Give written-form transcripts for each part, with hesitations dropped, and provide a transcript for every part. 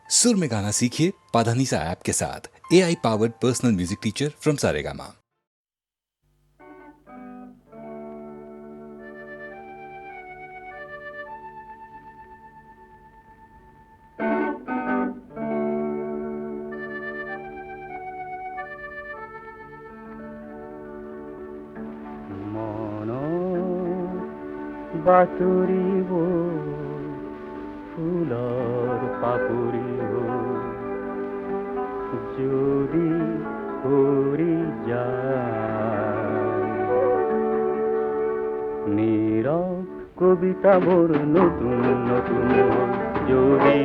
सुर में गाना सीखिए पाधानीसा ऐप के साथ। AI powered personal music teacher from Saregama. বাতুরিব ফুলৰ পাপৰিব যদি কৰি যায় নীৰৱ কবিতাবোৰ নতুন নতুন যদি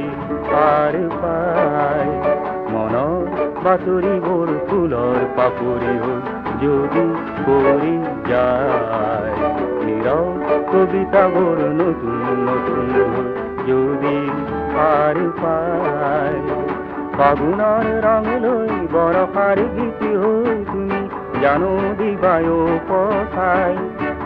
পাৰ পায় মনৰ বাতৰিবোৰ ফুলৰ পাপৰিব যদি কৰি যায় নীৰৱ কবিতাবোৰ নতুন নতুন যদি পাৰ পায় ফাগুনৰ ৰং লৈ বৰষাৰ গীত হৈ তুমি জানো দিবায় পঠাই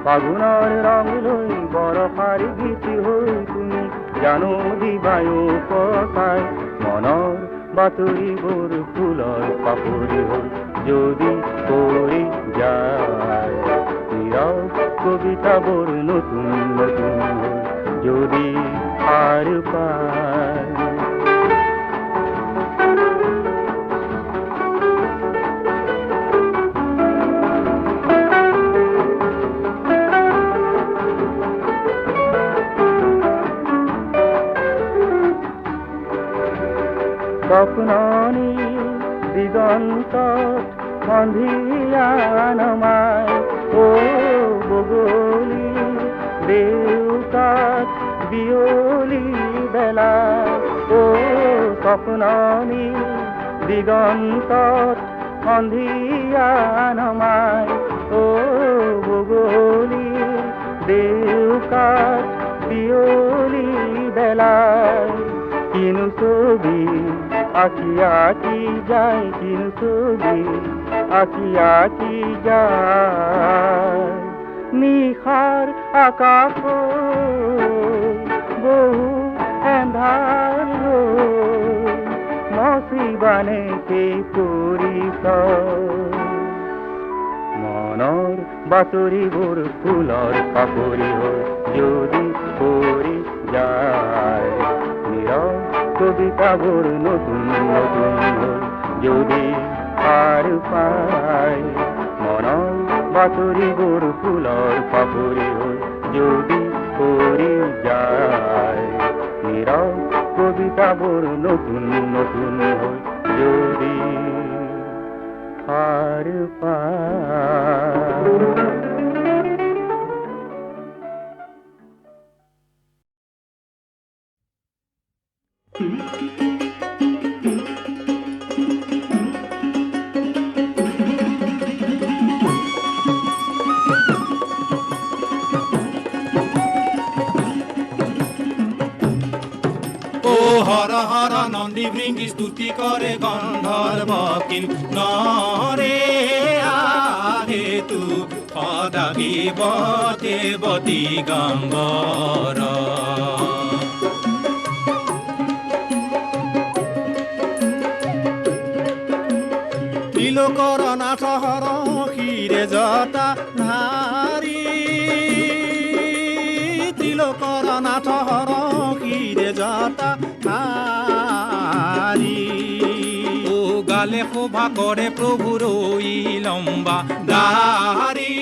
ফাগুনৰ ৰং লৈ বৰষাৰ গীত হৈ তুমি জানো দিবায় পঠাই মনৰ বাতৰিবোৰ ফুলৰ পাপৰি হৈ যদি কৰি যায় নীৰৱ কবিতাবোৰ নতুন নতুন যদি পাৰ পায় স্বপ্ননি দিগন্তত সন্ধিয়া নমাই ও বগলী দেউতাক বিয়লি বেলা ও স্বপ্ননি দিগন্তত সন্ধিয়া নমাই ও বগলী দেউতাক বিয়লি বেলাই কিনো ছবি আঁকি আঁকি যায় কিনো ছবি আঁকি আঁকি যায় নিশাৰ আকাশ বহু এন্ধাৰ মচিবানে সেই পৰিচয় মনৰ বাতৰিবোৰ ফুলৰ পাপৰি হৈ যদি কৰি যায় নীৰৱ কবিতাবোৰ নতুন নতুন যদি পাৰ পায় মনৰ বাতৰিবোৰ ফুলৰ পাপৰি হৈ যদি কৰি যায় নীৰৱ কবিতাবোৰ নতুন নতুন হৈ যদি পাৰ পায় হৰ হৰ নন্দী ভৃঙ্গি স্তুতি কৰে গন্ধৰ্ব কিন্নৰে আহে তু সদাগিব দেবতী গম্বৰ তিলকৰ নাথ হৰ শিৰে জটা ধাৰি তিলকৰ নাথ হৰ শিৰে জটা ধাৰি ও গালে শোভা কৰে প্ৰভুৰ লম্বা দাৰি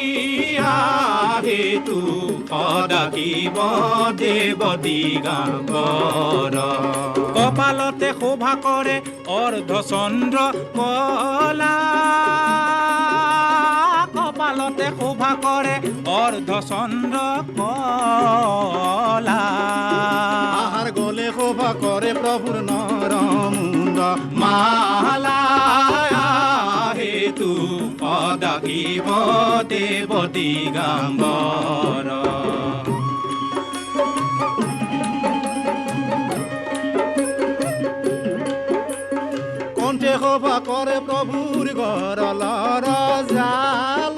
আহে তু সদাগিব দেৱতী গম্বৰ কপালতে শোভা কৰে অৰ্ধচন্দ্ৰ কলা কপালতে শোভা কৰে অৰ্ধচন্দ্ৰ কলা আহাৰ গলে শোভা কৰে প্ৰভুৰ নৰমুণ্ড মালা হেতু সদাগিব দেৱতী গম্বৰ কণ্ঠে শোভা কৰে প্ৰভুৰ গৰলৰ জাল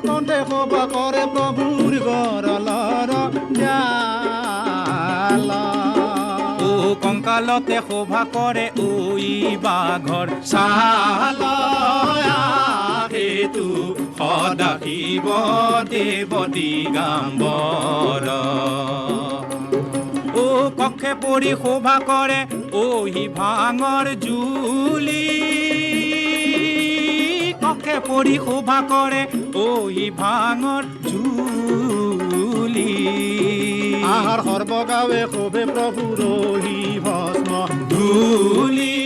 কণ্ঠে শোভা কৰে প্ৰভুৰ গৰলৰ জাল ও কংকালতে শোভা কৰে ঐ বাঘৰ ছাল সেইটো সদাশিৱ দেৱ দিগম্বৰ ও কক্ষে পৰি শোভা কৰে ঐ ভাঙৰ জুলি কক্ষে পৰি শোভা কৰে ঐ ভাঙৰ জুলি আহাৰ সৰ্বগাৱে শোভে প্ৰভু ৰহি ভস্ম ধূলি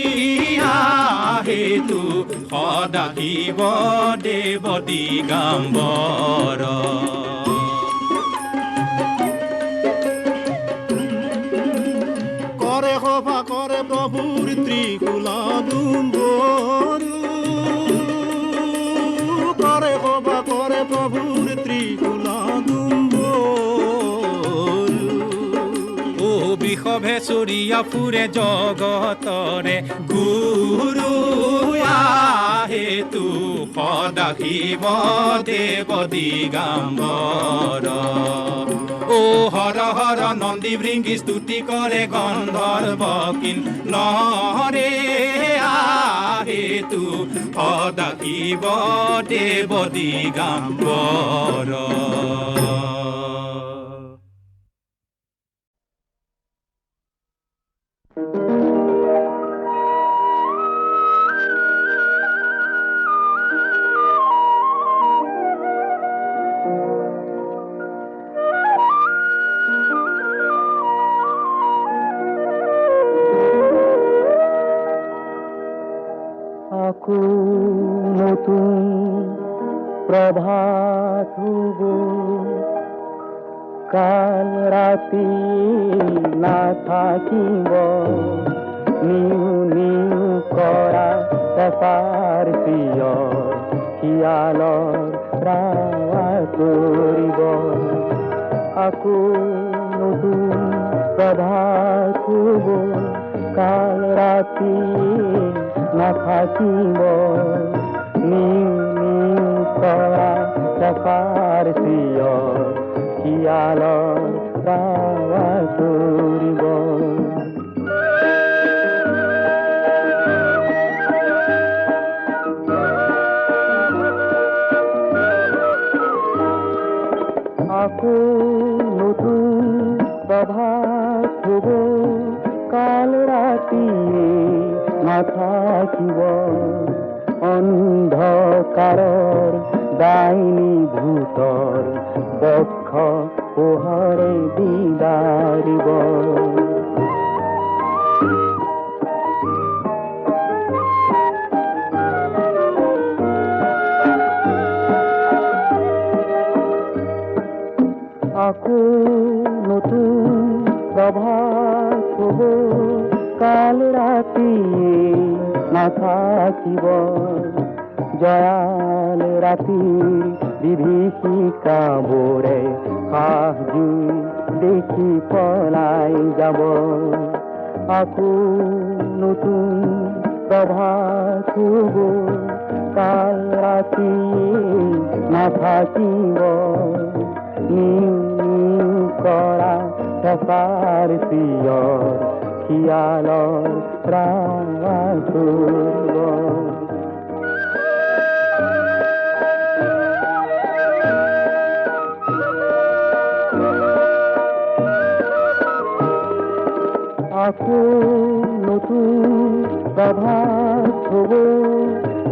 সেইটো সদাশিৱ দেৱ দিগম্বৰ কৰে শোভা কৰে প্ৰভুৰ ত্ৰিশূলা দুম্বৰু কৰে শোভা কৰে প্ৰভুৰ ত্ৰিশূলা বিষভে চৰিয়া ফুৰে জগতৰে গুৰু সেইটো সদাশিৱ দেৱ দিগম্বৰ ও হৰ হৰ নন্দী ভৃংগী স্তুতি কৰে গন্ধৰ্ব কিন্নৰে সেইটো সদাশিৱ দেৱ দিগম্বৰ আকু নতুন প্ৰভাত হব কাল ৰাতি না থাকিব নিউ নিউ কৰা পেপাৰ প্ৰিয় শিয়ালৰ ৰাৱা কৰিব আকু নতুন প্ৰভাত হব কাল ৰাতি নাথাকিব নিউ নিউ কৰা পেপাৰ প্ৰিয় শিয়ালৰ ৰাৱা কৰিব আকু নতুন প্ৰভাত হব কাল ৰাতি নাথাকিব অন্ধকাৰৰ ডাইনী ভূতৰ বক্ষ পোহৰে দিদাৰিব আকু নতুন প্ৰভাত হব কাল ৰাতি নাথাকিব জয়াল ৰাতি বিভীষিকাবোৰে কাহজুই দেখি পলাই যাব আকু নতুন প্ৰভাত হব কাল ৰাতি নাথাকিব নিউ নিউ কৰা পেপাৰ প্ৰিয়ৰ শিয়ালৰ ৰাৱা কৰিব আকু নতুন প্ৰভাত হব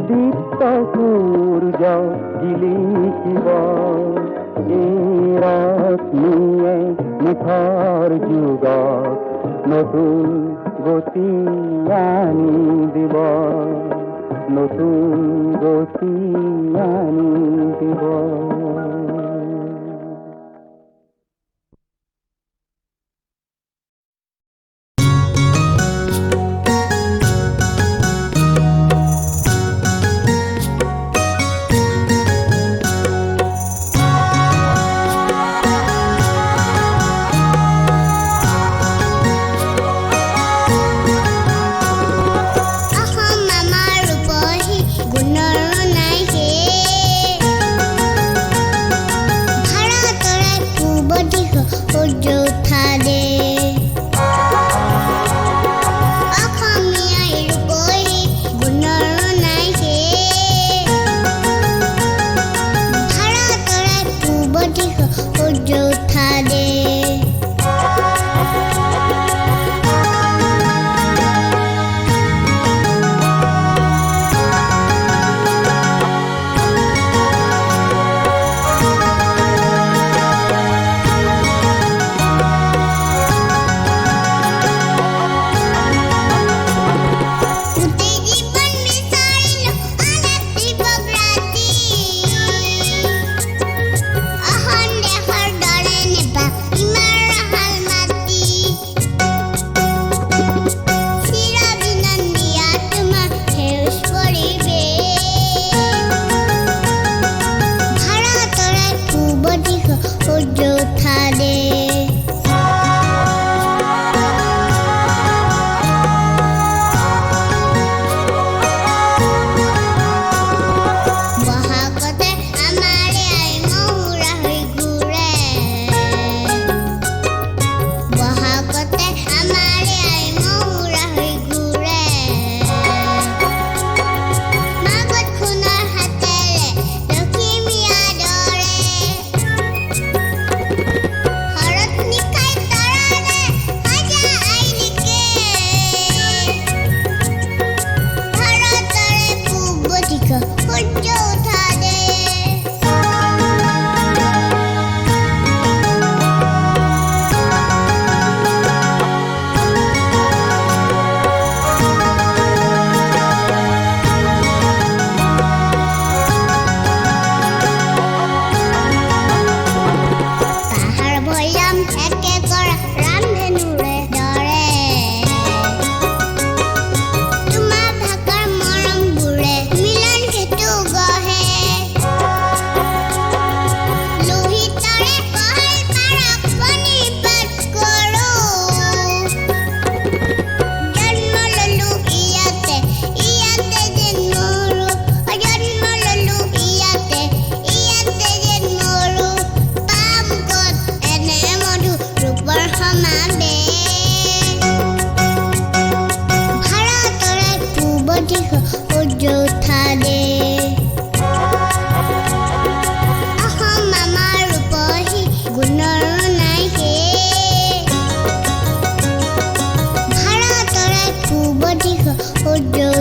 দীপ্ত সূৰ্য জিলিকিব ৰশ্মিয়ে নিশৰ যুগত নতুন গতি আনি দিব নতুন গতি আনি দিব অসম আমাৰ ৰূপহী গুণৰ নাইকে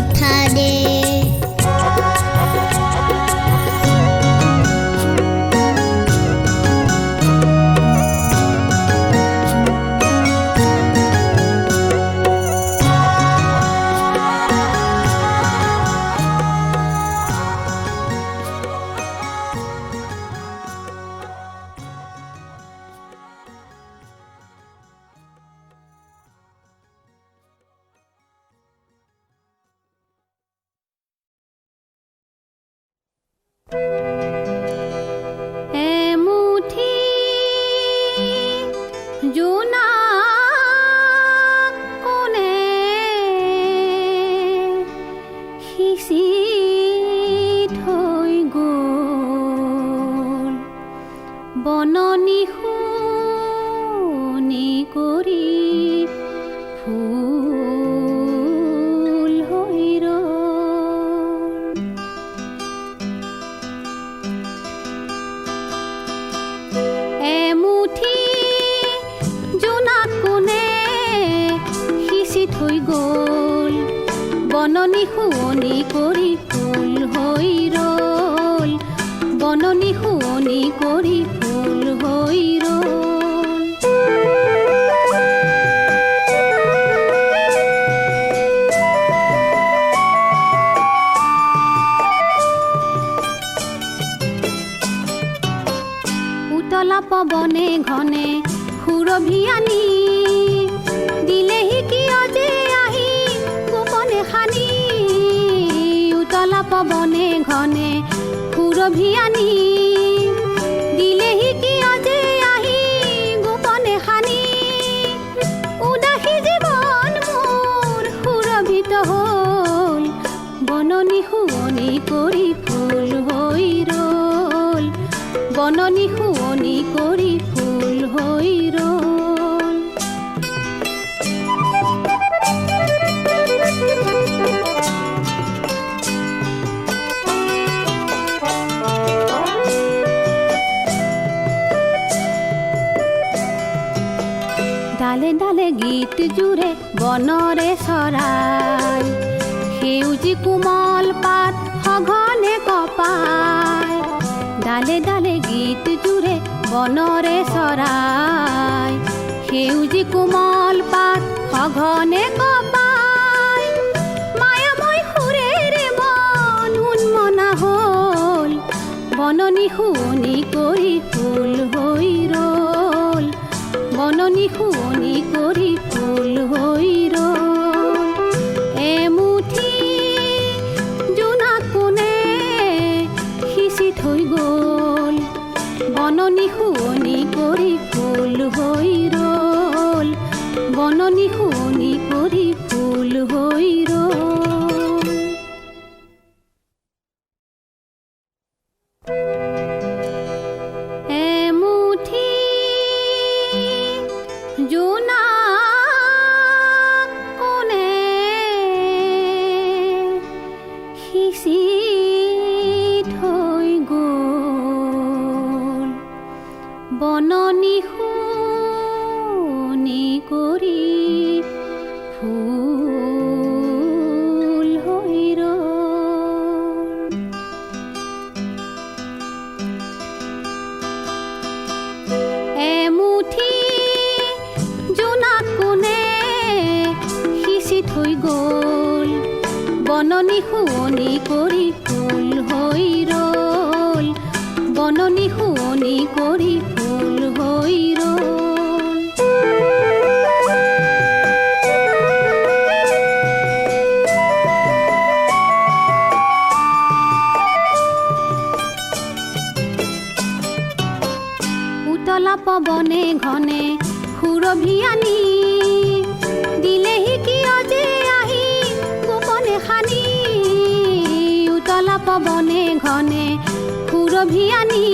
কথা দে এমুঠি জোনা কোনে সিঁচি থৈ গ'ল বননি শুনি কৰি ফুল হৈ ৰ'ল এমুঠি জোনা কোনে সিঁচি থৈ গ'ল বননি শুৱনি কৰি ফুল হৈ ৰ'ল বননি শুৱনি কৰি ফুল হৈ ৰ'ল উতলা পৱনে ঘনে সুৰভি আনি দিলেহি কিয় যে আহি গোপনে সানি উতলা পৱনে ঘনে সুৰভি আনি দিলেহি কিয় যে আহি গোপনে সানি উদাসী জীৱন মোৰ সুৰভিত হ'ল বননি শুৱনি কৰি ফুল হৈ ৰ'ল বননি শুৱনি কৰি ফুল হৈ ৰ'ল ডালে ডালে গীত জুৰে বনৰে চৰাই সেউজী কোমল পাত সঘনে কপায় ডালে ডালে গীত জুৰে বনৰে চৰাই সেউজী কোমল পাত সঘনে কপায় মায়াময় সুৰেৰে মন উন্মনা হ'ল বননি শুৱনি কৰি ফুল হৈ ৰ'ল বননি শুৱনি কৰি ফুল হৈ ৰ'ল এমুঠি জোনা কোনে সিঁচি থৈ গ'ল বননি শুৱনি কৰি ফুল হৈ ৰ'ল বননি শুৱনি কৰি ফুল হৈ ৰ'ল এমুঠি জোনা কোনে সিঁচি থৈ গ'ল বননি শুৱনি কৰি ফুল হৈ ৰ'ল এমুঠি জোনা কোনে সিঁচি থৈ গ'ল বননি শুৱনি কৰি ফুল হৈ ৰ'ল বননি শুৱনি কৰি ফুল হৈ ৰ'ল উতলা পৱনে ঘনে সুৰভি আনি দিলেহি কিয় যে আহি গোপনে সানি উতলা পৱনে ঘনে সুৰভি আনি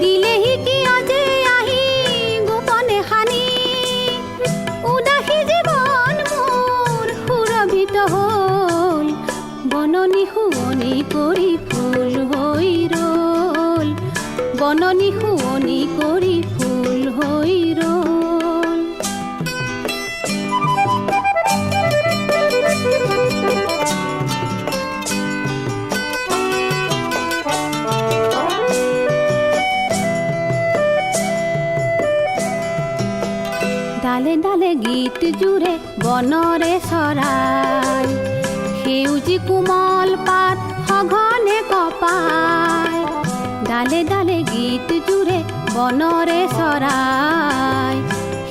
দিলেহি কিয় যে আহি গোপনে সানি উদাসী জীৱন মোৰ সুৰভিত হ'ল বননি শুৱনি কৰি ফুল হৈ ৰ'ল বননি শুৱনি কৰি ফুল হৈ ৰ'ল গীত জুৰে বনৰে চৰাই সেউজী কোমল পাত সঘনে কপাই ডালে ডালে গীত জুৰে বনৰে চৰাই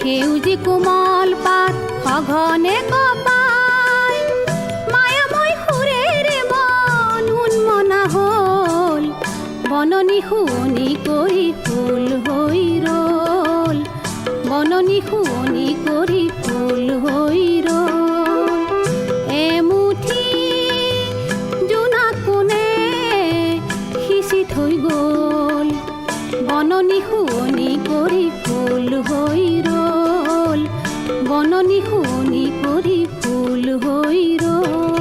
সেউজী কোমল পাত সঘনে কপাই মায়াময় সুৰেৰে মন উন্মনা হ'ল বননি শুৱনি কৰি ফুল হৈ ৰ'ল বননি শুৱনি কৰি ফুল হৈ ৰ'ল এমুঠি জোনাক কোনে সিঁচি থৈ গ'ল বননি শুৱনি কৰি ফুল হৈ ৰ'ল বননি শুৱনি কৰি ফুল হৈ ৰ'ল